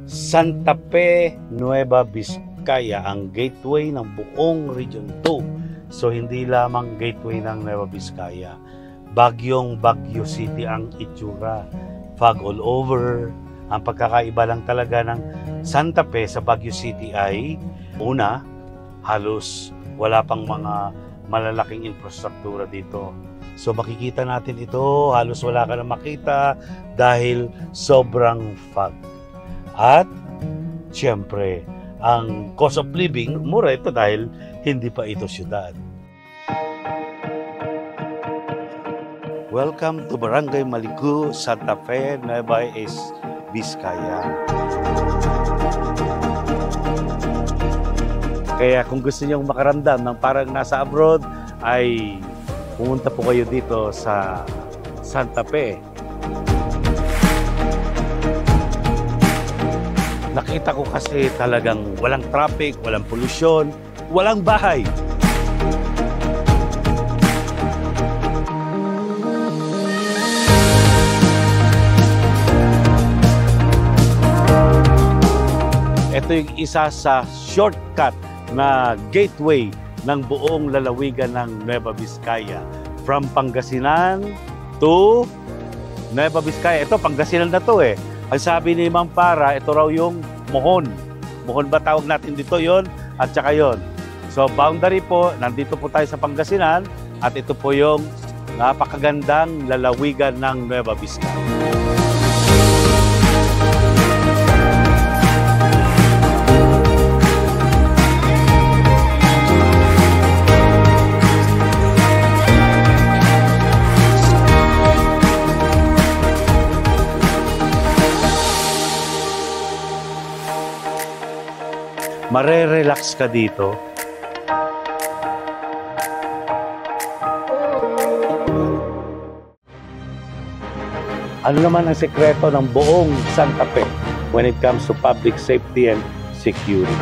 Santa Fe, Nueva Vizcaya, ang gateway ng buong Region 2. So hindi lamang gateway ng Nueva Vizcaya. Bagyong Baguio City ang itsura. Fog all over. Ang pagkakaiba lang talaga ng Santa Fe sa Baguio City ay una, halos wala pang mga malalaking infrastruktura dito. So makikita natin ito, halos wala ka na makita dahil sobrang fog. At siyempre, ang cost of living, mura ito dahil hindi pa ito syudad. Welcome to Barangay Maligu, Santa Fe, Nueva Vizcaya. Kaya kung gusto niyong makaramdam ng parang nasa abroad, ay pumunta po kayo dito sa Santa Fe. Nakita ko kasi talagang walang traffic, walang polusyon, walang bahay. Ito yung isa sa shortcut na gateway ng buong lalawigan ng Nueva Vizcaya. From Pangasinan to Nueva Vizcaya. Ito, Pangasinan na to eh. Ang sabi ni Ma'am Para, ito raw yung Mohon. Mohon ba tawag natin dito yon? At saka yon. So, boundary po, nandito po tayo sa Pangasinan at ito po yung napakagandang lalawigan ng Nueva Vizcaya. Mare-relax ka dito. Ano naman ang sekreto ng buong Santa Fe when it comes to public safety and security?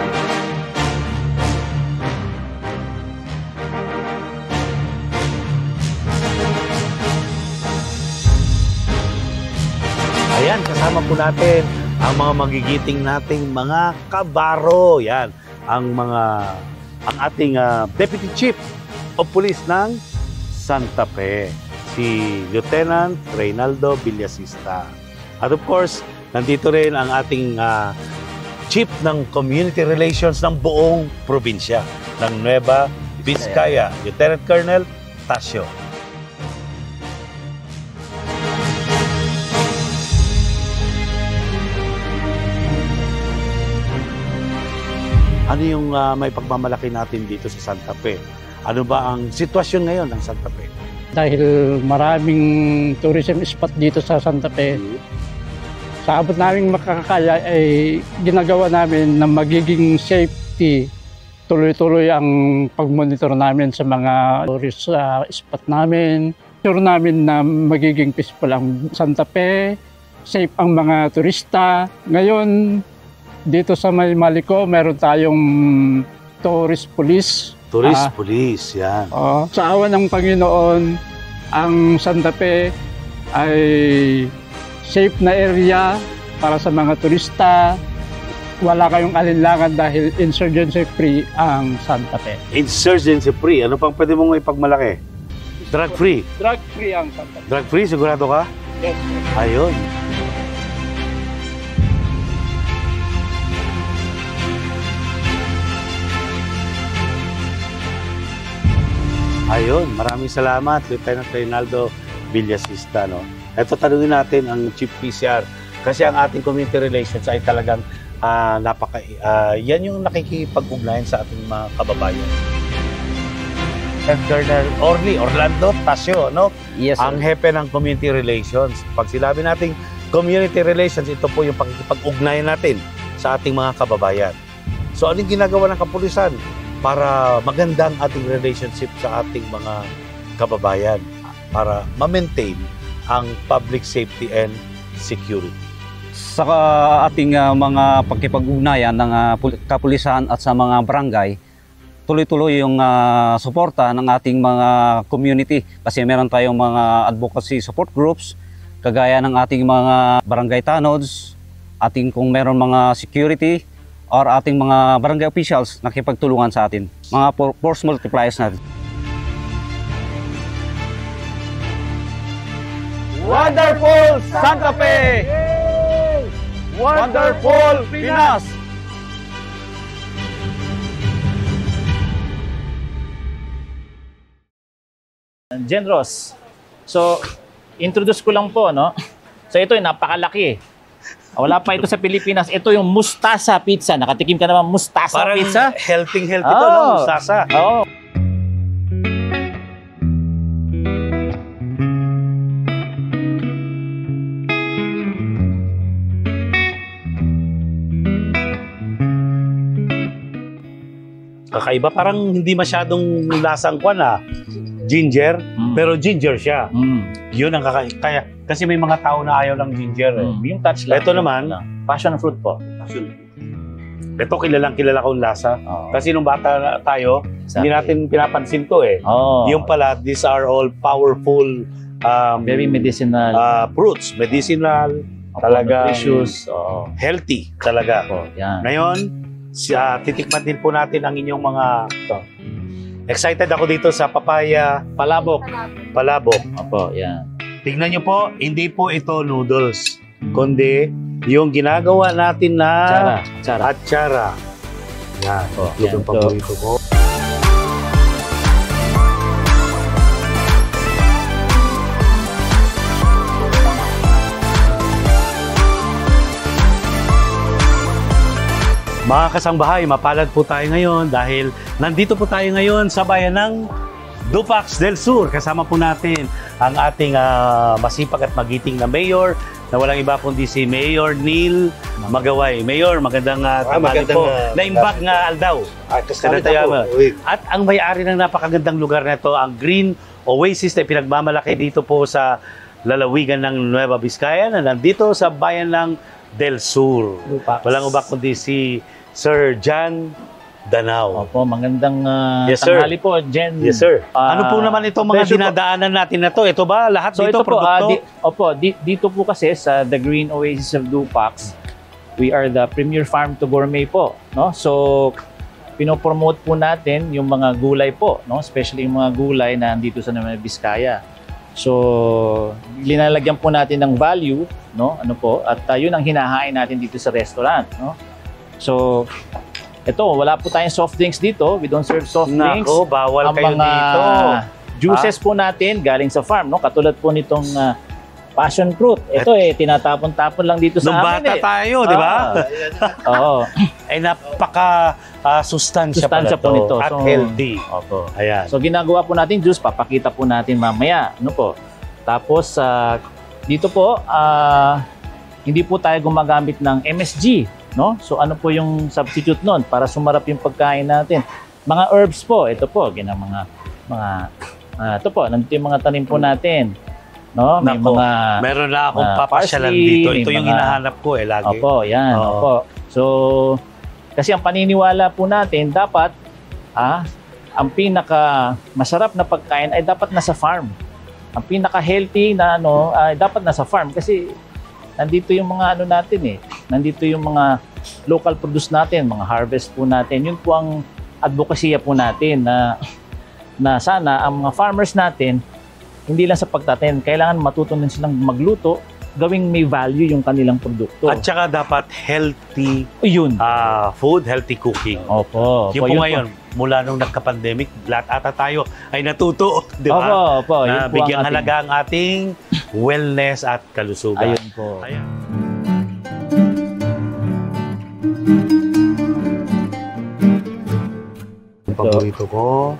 Ayan, kasama po natin ang mga magigiting nating mga kabaro. Yan, ang ating Deputy Chief of Police ng Santa Fe, si Lieutenant Reynaldo Villasista. At of course, nandito rin ang ating Chief ng Community Relations ng buong probinsya ng Nueva Vizcaya, Lieutenant Colonel Tasio. Ano yung may pagmamalaki natin dito sa Santa Fe? Ano ba ang sitwasyon ngayon ng Santa Fe? Dahil maraming tourism spot dito sa Santa Fe, sa abot naming makakaya ay ginagawa namin na magiging safety. Tuloy-tuloy ang pag-monitor namin sa mga tourist spot namin. Sure namin na magiging peaceful ang Santa Fe, safe ang mga turista. Ngayon, dito sa Maliko, meron tayong tourist police. Tourist police, yan. Sa awa ng Panginoon, ang Santa Fe ay safe na area para sa mga turista. Wala kayong alinlangan dahil insurgency-free ang Santa Fe. Insurgency-free? Ano pang pwede mong ipagmalaki? Drug-free? Drug-free ang Santa Fe. Drug-free? Sigurado ka? Yes. Ayun. Ayun, maraming salamat, Lieutenant Reynaldo Villasista. No? Ito, tanungin natin ang Chief PCR. Kasi ang ating community relations ay talagang yan yung nakikipag-ugnayan sa ating mga kababayan. Colonel Orlando Tasio, no? Yes, sir. Ang hepe ng community relations. Pag sinabi natin community relations, ito po yung pakikipag-ugnayan natin sa ating mga kababayan. So, anong ginagawa ng kapulisan para magandang ating relationship sa ating mga kababayan para ma-maintain ang public safety and security? Sa ating mga pagkipag-ugnayan ng kapulisan at sa mga barangay, tuloy-tuloy yung suporta ng ating mga community kasi meron tayong mga advocacy support groups kagaya ng ating mga barangay tanods ating kung meron mga security or ating mga barangay officials nakipagtulungan sa atin, mga force multipliers natin. Wonderful Santa Fe! Wonderful Pinas! Jen Ross. So, introduce ko lang po, no? So, ito yung napakalaki. Wala pa ito sa Pilipinas. Ito yung mustasa pizza. Nakatikim ka naman mustasa Parang pizza? healthy to, no? Mustasa. Oo. Kakaiba, parang hindi masyadong lasang kwan ginger, pero ginger siya. Yun ang kaya kasi may mga tao na ayaw ng ginger. Yung touch lang. Ito naman, passion fruit po. Ito kilala kong lasa. Kasi nung bata tayo, hindi natin pinapansin to eh. Yung pala, these are all powerful very medicinal. Fruits, medicinal, talaga nutritious, healthy talaga. Yan. Ngayon, titikman din po natin ang inyong mga excited ako dito sa papaya Palabok. Opo, yan. Tignan nyo po, hindi po ito noodles, kundi yung ginagawa natin na atsara. Yan, ito yung paborito ko. Mga kasangbahay, mapalad po tayo ngayon dahil nandito po tayo ngayon sa bayan ng Dupax del Sur. Kasama po natin ang ating masipag at magiting na mayor na walang iba kundi si Mayor Neil Magaway. Mayor, magandang tanghali po. Naimbag nga aldaw. At ang may-ari ng napakagandang lugar na ito, ang Green Oasis na pinagmamalaki dito po sa lalawigan ng Nueva Vizcaya na nandito sa bayan ng Del Sur. Walang iba kundi si Sir John Danao. Opo, magandang yes, tanghali po, Jen. Yes, sir. Ano po naman itong mga dinadaanan natin na to? Ito ba lahat dito ito produkto? Dito po kasi sa The Green Oasis of Dupax, we are the premier farm to gourmet po, no? So pinopromote po natin yung mga gulay po, no? Especially yung mga gulay na nandito sa Nueva Vizcaya. So linalagyan po natin ng value, no? Ano po? At yun ang hinahain natin dito sa restaurant, no? So ito, wala po tayong soft drinks dito. We don't serve soft drinks. Nako, bawal ang kayo mga dito. Juices po natin galing sa farm, no? Katulad po nitong passion fruit. Ito tinatapon-tapon lang dito sa amin. Nung bata tayo, di ba? Oo. Ay napaka sustansya pala po nito. At healthy. Opo. Ayan. So ginagawa po natin juice, papakita po natin mamaya, no po. Tapos dito po hindi po tayo gumagamit ng MSG, no? So ano po yung substitute nun para sumarap yung pagkain natin? Mga herbs po, ito po, ito po, nandito yung mga tanim po natin. No, may Nako, mga meron na akong papasyalan parsley, dito. Ito yung mga, hinahanap ko lagi. Opo, yan. Oo. Opo. So, kasi ang paniniwala po natin, dapat ang pinaka masarap na pagkain ay dapat nasa farm. Ang pinaka healthy na ay dapat nasa farm kasi nandito yung mga natin Nandito yung mga local produce natin, mga harvest po natin. Yun po ang advokasya po natin na sana ang mga farmers natin hindi lang sa pagtatanim, kailangan matutunan silang magluto, gawing may value yung kanilang produkto. At saka dapat healthy food, healthy cooking. Opo. Yung po ngayon, mula nung nagka-pandemic, lahat ata tayo ay natuto, di ba? Opo. Na bigyang halaga ang ating wellness at kalusugan. Ayun po. Ayan. Yung paborito ko.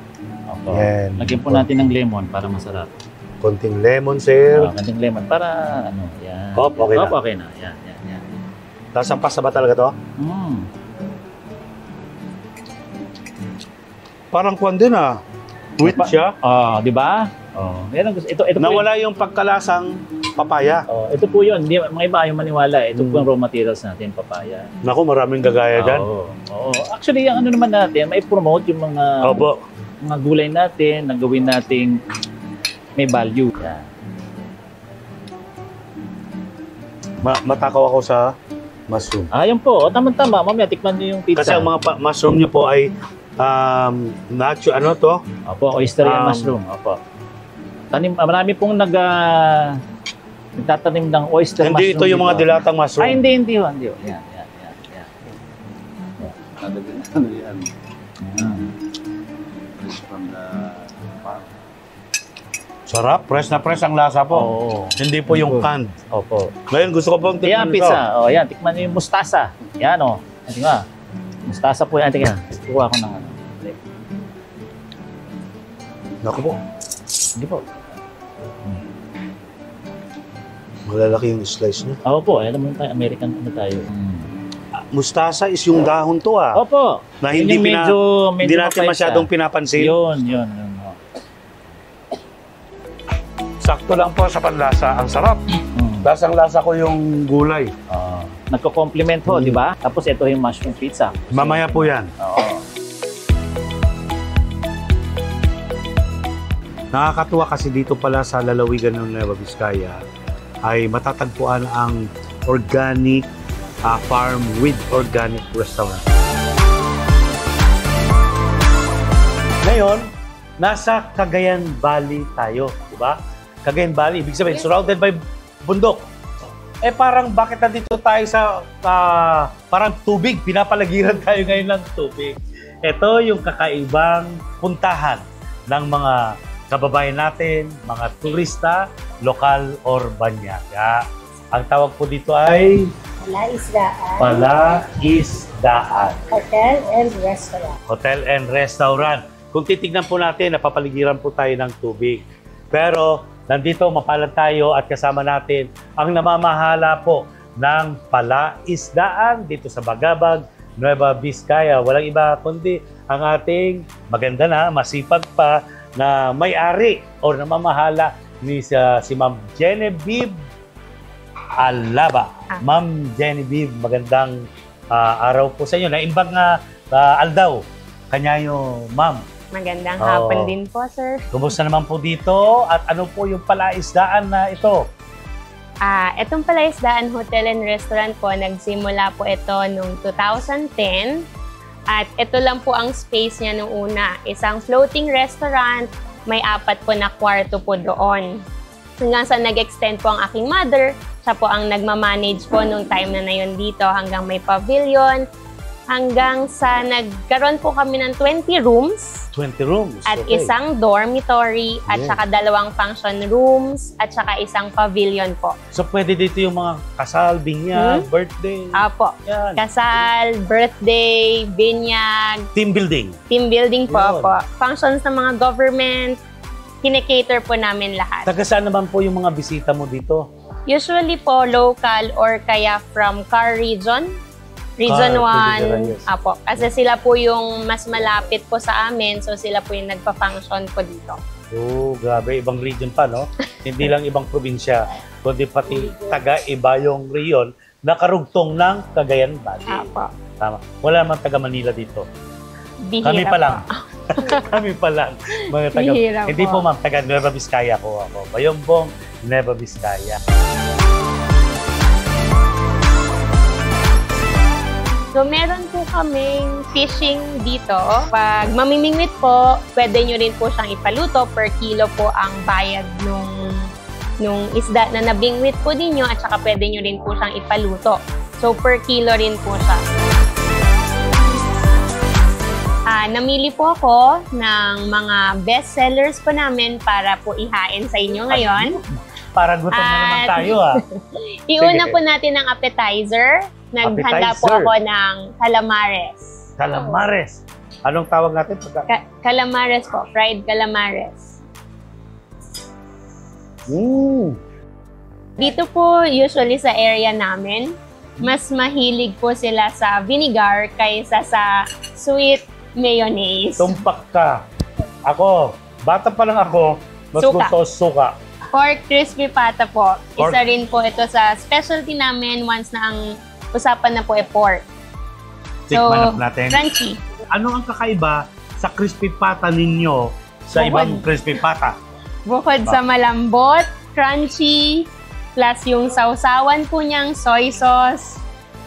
Opo. Yan. Lagyan po natin ng lemon para masarap. Konting lemon, sir. Konting lemon para yan. Okay na. Okay na. Yan. Lasang pasta ba talaga to? Parang kwan din Sweet siya. Di ba? Meron ito Nawala yung pagkalasang papaya. Ito po 'yun. Mga iba ayaw maniwala. Ito po yung raw materials natin, papaya. Naku, maraming gagaya dyan. Oo. Actually, ang naman natin, may promote yung mga mga gulay natin, na gawin nating may value. Yan. Matakaw ako sa Mushroom. Ayun po, tama-tama. Mamaya tikman niyo yung pizza. Kasi ang mga mushroom niyo po ay nacho, ano to? Opo, oyster yan mushroom. Opo. Marami pong nagtatanim ng oyster mushroom. Hindi ito yung mga dito. dilatang mushroom. Ay, hindi. Yan. Sarap, fresh na fresh ang lasa po. Oo. Hindi po yung canned. Opo. Ngayon gusto ko pong Yan, tikman ito. pizza. O, yan. Tikman niyo yung mustasa. Yan, o. Tingnan nga. Mustasa po yan. Tingnan. Kuha ko ng ano. Naku po, Hindi po. malalaki yung slice niya. Opo, alam mo tayo, American ano tayo. Mustasa is yung dahon to Opo. Na Yun hindi, yung medyo hindi natin mapait masyadong siya. pinapansin. Yun. Sakto lang po sa panlasa. Ang sarap. Lasang-lasa ko yung gulay. Nagko-compliment ho, di ba? Tapos ito yung mushroom pizza. Mamaya po yan. Oo. Nakakatuwa kasi dito pala sa lalawigan ng Nueva Vizcaya ay matatagpuan ang organic farm with organic restaurant. Ngayon, nasa Cagayan Valley tayo, di ba? Cagayan Valley, ibig sabihin, surrounded by bundok. Eh parang bakit nandito tayo sa parang tubig, pinapalagiran tayo ngayon ng tubig. Ito yung kakaibang puntahan ng mga kababayan natin, mga turista, lokal or banyaga. Ang tawag po dito ay Palaisdaan, Palaisdaan. Hotel and Restaurant. Hotel and Restaurant. Kung titignan po natin, napapaligiran po tayo ng tubig. Pero nandito, mapalad tayo at kasama natin ang namamahala po ng Palaisdaan dito sa Bagabag, Nueva Vizcaya. Walang iba kundi ang ating maganda na, masipag pa na may-ari o namamahala ni si Ma'am Genevieve Alaba. Ma'am Genevieve, magandang araw po sa inyo. Naimbag nga Aldaw, kanyayo, ma'am. Magandang hapon din po, sir. Kumusta naman po dito at ano po yung Palaisdaan na ito? Itong Palaisdaan Hotel and Restaurant po, nagsimula po ito noong 2010. At ito lang po ang space niya nung una. Isang floating restaurant, may 4 po na kwarto po doon. Hanggang sa nag-extend po ang aking mother, siya po ang nagmamanage po nung time na yun dito hanggang may pavilion. Hanggang sa nagkaroon po kami ng 20 rooms. 20 rooms. At okay. isang dormitory, at saka 2 function rooms, at saka isang pavilion po. So pwede dito yung mga kasal, binyag, birthday. Apo. Yan. Kasal, birthday, binyag, Team building. team building po. Yun. Apo. Functions ng mga government, kinikater po namin lahat. Taga saan naman po yung mga bisita mo dito? Usually po, local or kaya from Car Region. Region Car, pwede 1. yes. Apo. Kasi sila po yung mas malapit po sa amin, so sila po yung nagpa-function po dito. Oh, grabe. Ibang region pa, no? Hindi lang ibang probinsya, kundi pati taga-iba yung region na karugtong ng Cagayan Valley. Apo. Tama. Wala naman taga Manila dito. Bihira Kami pa lang. po. Kami pa lang. Mga taga, Bihira hindi po. po ma'am, taga Nueva Vizcaya ko ako. Bayombong, Nueva Vizcaya. So, meron po kaming fishing dito. Pag mamimingwit po, pwede nyo rin po siyang ipaluto. Per kilo po ang bayad nung isda na nabingwit po ninyo at saka pwede nyo rin po siyang ipaluto. So, per kilo rin po siya. Namili po ako ng mga best sellers po namin para po ihain sa inyo ngayon. Para gutom na naman tayo, Iuna Sige. po natin ang appetizer. Naghanda po Appetizer. ako ng calamares. Calamares. Anong tawag natin? Calamares po, fried calamares. Dito po, usually sa area namin, mas mahilig po sila sa vinegar kaysa sa sweet mayonnaise. Tumpak ka. Ako, bata pa lang ako, mas Suka. gusto suka. Pork crispy pata po. Pork. Isa rin po ito sa specialty namin once na ang usapan na po ay pork. Tikman natin. Crunchy. Ano ang kakaiba sa crispy pata ninyo sa Bukod. ibang crispy pata? Bukod sa malambot, crunchy, plus yung sausawan po niyang soy sauce,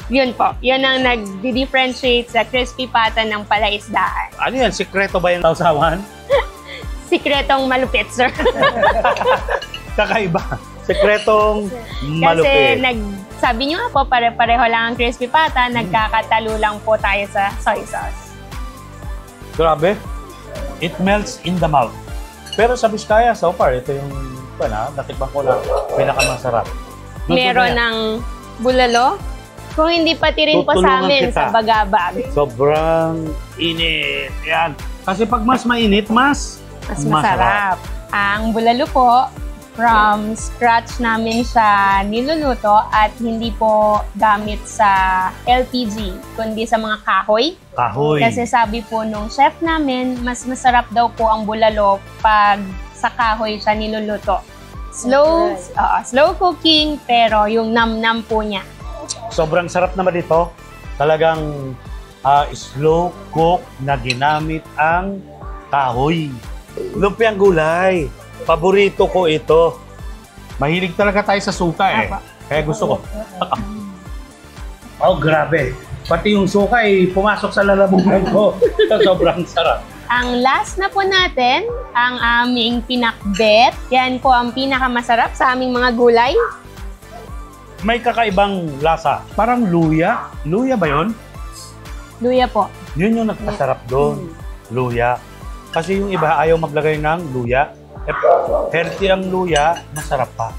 Yun po. Yun ang nag-differentiate sa crispy pata ng palaisdaan. Ano yan? Sikreto ba yung sausawan? Sikretong malupit, sir. Kakaiba. Sikretong Kasi malupit. sabi nyo nga po, pare-pareho lang ang crispy pata, nagkakatalo lang po tayo sa soy sauce. Grabe. It melts in the mouth. Pero sa Biskaya, so far, ito yung natikman ko lang pinakamasarap. Meron ng bulalo. Kung hindi pati rin po sa Tutulungan amin kita. sa bagabag. Sobrang init. Yan. Kasi pag mas mainit, mas Masarap. Ang bulalo po, from scratch namin siya niluluto at hindi po gamit sa LPG, kundi sa mga kahoy. Kahoy. Kasi sabi po nung chef namin, mas masarap daw po ang bulalo pag sa kahoy siya niluluto. Slow cooking, pero yung nam-nam po niya. Sobrang sarap naman ito. Talagang slow cook na ginamit ang kahoy. Lumpiang gulay. Paborito ko ito. Mahilig talaga tayo sa suka eh. Kaya gusto ko. Oh, grabe. Pati yung suka pumasok sa lalamunan ko. Sobrang sarap. Ang last na po natin, ang aming pinakbet. Yan po ang pinakamasarap sa aming mga gulay. May kakaibang lasa. Parang luya. Luya ba yun? Luya po. Yun yung nagpasarap doon. Luya. Kasi yung iba ayaw maglagay ng luya. Healthy ang luya, masarap pa.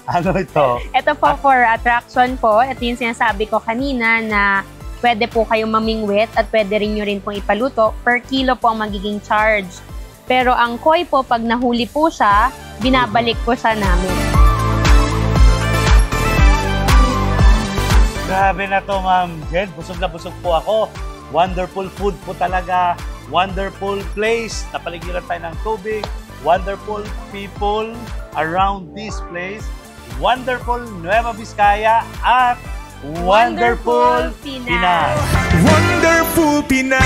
Ano ito? Ito po for attraction po. Ito yung sinasabi ko kanina na pwede po kayong mamingwit at pwede rin nyo rin pong ipaluto. Per kilo po ang magiging charge. Pero ang koi po, pag nahuli po siya, binabalik po siya namin. Grabe na to, Ma'am Jen. Busog na busog po ako. Wonderful food po talaga. Wonderful place. Napaligiran tayo ng tubig. Wonderful people around this place. Wonderful Nueva Vizcaya at Wonderful Pinas. Wonderful Pinas.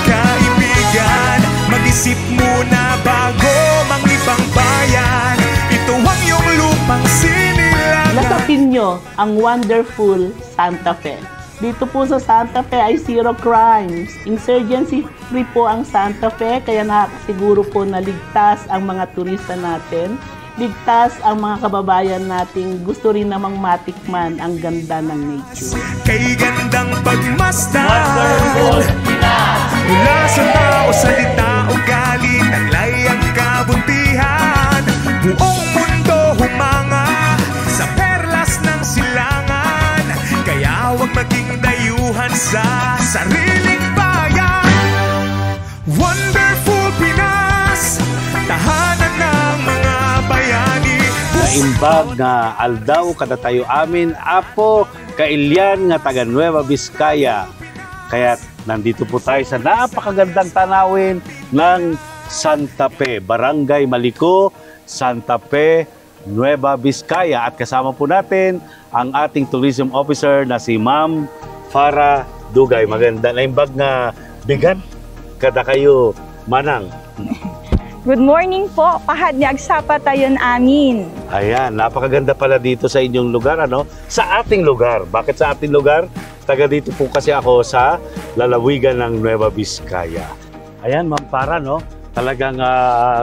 Kaibigan, mag-isip muna bago manglibang bayan. Ito ang iyong lupang sinilangan. Nasapin nyo ang Wonderful Santa Fe. Dito po sa Santa Fe ay zero crimes. Insurgency free po ang Santa Fe, kaya nakakasiguro po na ligtas ang mga turista natin. Ligtas ang mga kababayan nating gusto rin namang matikman ang ganda ng nature. Kay gandang pagmasdan, mula sa tao, salita, ugali, taglay ang kabuntihan. Buong mundo humanga sa perlas ng silangan. Kaya huwag maging dayuhan sa sariling bayan. Wonderful Pinas, tahanan ng mga bayani. Naimbag nga aldaw kada tayo amin apo kailyan nga taga Nueva Vizcaya. Kaya nandito po tayo sa napakagandang tanawin ng Santa Fe, Barangay Maliko, Santa Fe, Nueva Vizcaya. At kasama po natin ang ating tourism officer na si Ma'am Farah Dugay. Maganda na imbag nga bigat kada kayo manang. Good morning po, pahad ni agsapa tayon amin. Ayan, napakaganda pala dito sa inyong lugar, ano? Sa ating lugar. Bakit sa ating lugar? Taga dito po kasi ako sa lalawigan ng Nueva Vizcaya. Ayan, Ma'am Farah, no? Talagang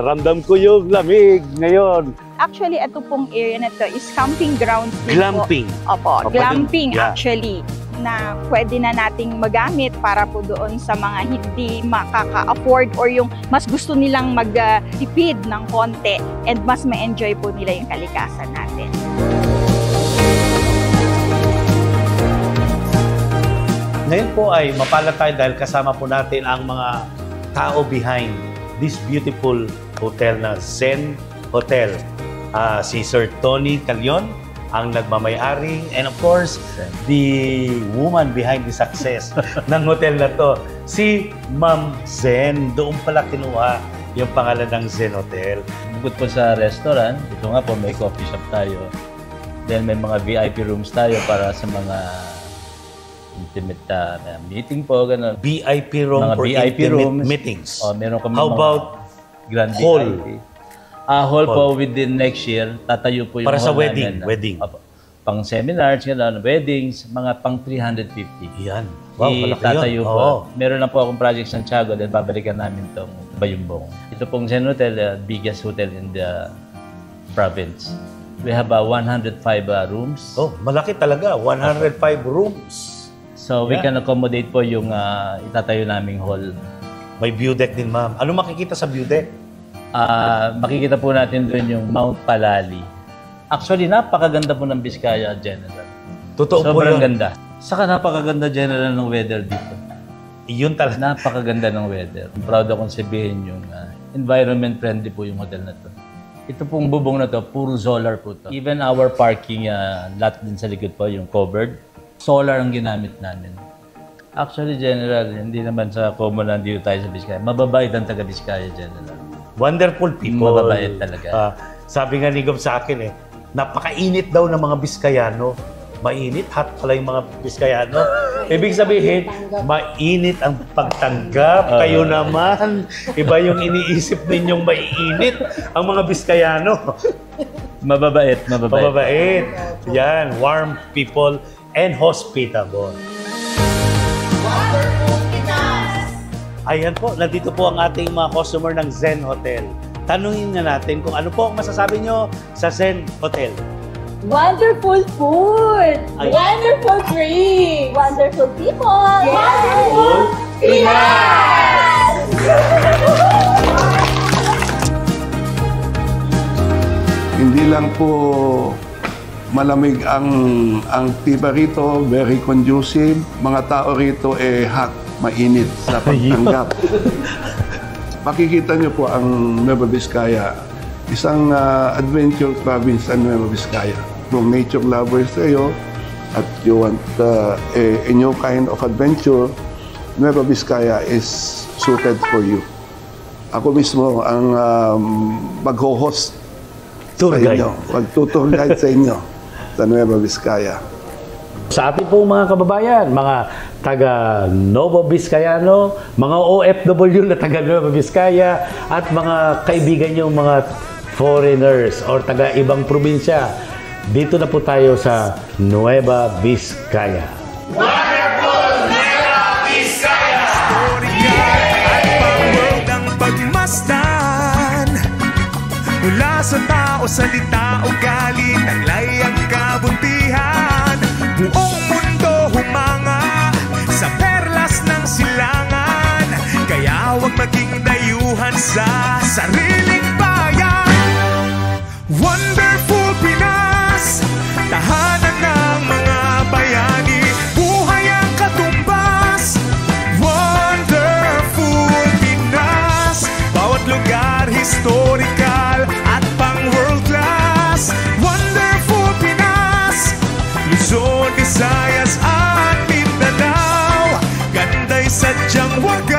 ramdam ko yung lamig ngayon. Actually, ito pong area na to is camping grounds din Glamping. po. Opo, O, glamping yeah. actually. Na pwede na nating magamit para po doon sa mga hindi makaka-afford or yung mas gusto nilang magtipid ng konti and mas ma-enjoy po nila yung kalikasan natin. Ngayon po ay mapalad tayo dahil kasama po natin ang mga tao behind this beautiful hotel na Zen Hotel. Si Sir Tony Calion, ang nagmamay-ari, and of course, the woman behind the success ng hotel na to, si Ma'am Zen. Doon pala kinuha yung pangalan ng Zen Hotel. Bukod po sa restaurant, ito nga po may coffee shop tayo. Then may mga VIP rooms tayo para sa mga intimate meeting po, gano'n. VIP room mga for VIP intimate rooms. meetings. Meron kami How mga about grand hall? VIP. Hall po within next year, tatayo po yung Para sa hall wedding, namin. wedding. Opo. Pang seminars, weddings, mga pang 350. Yan. Wow, malaki Tatayo yun. po. Oo. Meron na po akong project sa Santiago, then babalikan namin itong Bayumbong. Ito pong Zen Hotel, biggest hotel in the province. We have 105 rooms. Oh, malaki talaga. 105 rooms. So we can accommodate po yung itatayo naming hall. May view deck din, ma'am. Ano makikita sa view deck? Makikita po natin doon yung Mount Palali. Actually, napakaganda po ng Vizcaya General. Totoo po Sobrang yun. ganda. Saka napakaganda general ng weather dito. Yun talaga. Napakaganda ng weather. Proud akong sabihin yung environment friendly po yung hotel na to. Ito pong bubong na to, puro solar po to. Even our parking lot din sa likod po, yung covered, solar ang ginamit namin. Actually, General, hindi naman sa common lang dito tayo sa Vizcaya. Mababait ang taga Vizcaya, General. Wonderful people. Mababait talaga. Sabi nga ni Gob sa akin napakainit daw ng mga Biskayano. Mainit, hot pala yung mga Biskayano. Ibig sabihin, mainit ang pagtanggap. Kayo naman, iba yung iniisip ninyong maiinit ang mga Biskayano. Mababait. Mababait. Yan, warm people and hospitable. Ayan po, nandito po ang ating mga customer ng Zen Hotel. Tanungin na natin kung ano po ang masasabi nyo sa Zen Hotel. Wonderful food! Ay. Wonderful drink! Wonderful people! Yes. Wonderful Pinas! Hindi lang po malamig ang tiba rito, very conducive. Mga tao rito hot, mainit sa pagtanggap. Makikita niyo po ang Nueva Vizcaya, isang adventure province ang Nueva Vizcaya. Kung nature lovers kayo at you want a new kind of adventure, Nueva Vizcaya is suited for you. Ako mismo ang mag-host Tour sa guide. inyo, mag-tour guide sa inyo sa Nueva Vizcaya. Sa ating pong mga kababayan, mga taga Nueva Vizcayano, mga OFW na taga Nueva Vizcaya, at mga kaibigan nyo, mga foreigners or taga ibang probinsya, dito na po tayo sa Nueva Vizcaya. Wonderful Nueva Vizcaya! Historia at pang-world ang pagmasdan. Mula sa tao, salita, ugali, taglay ang kabutihan. Buong mundo humanga sa perlas ng silangan. Kaya huwag maging dayuhan sa sariling bayan. Wonderful Pinas, tahanan ng mga bayani. Buhay ang katumbas. Wonderful Pinas, bawat lugar historical at pang world class. Wonderful Pinas, Luzon, Visayas at Mindanao. Ganda'y sadyang wagas.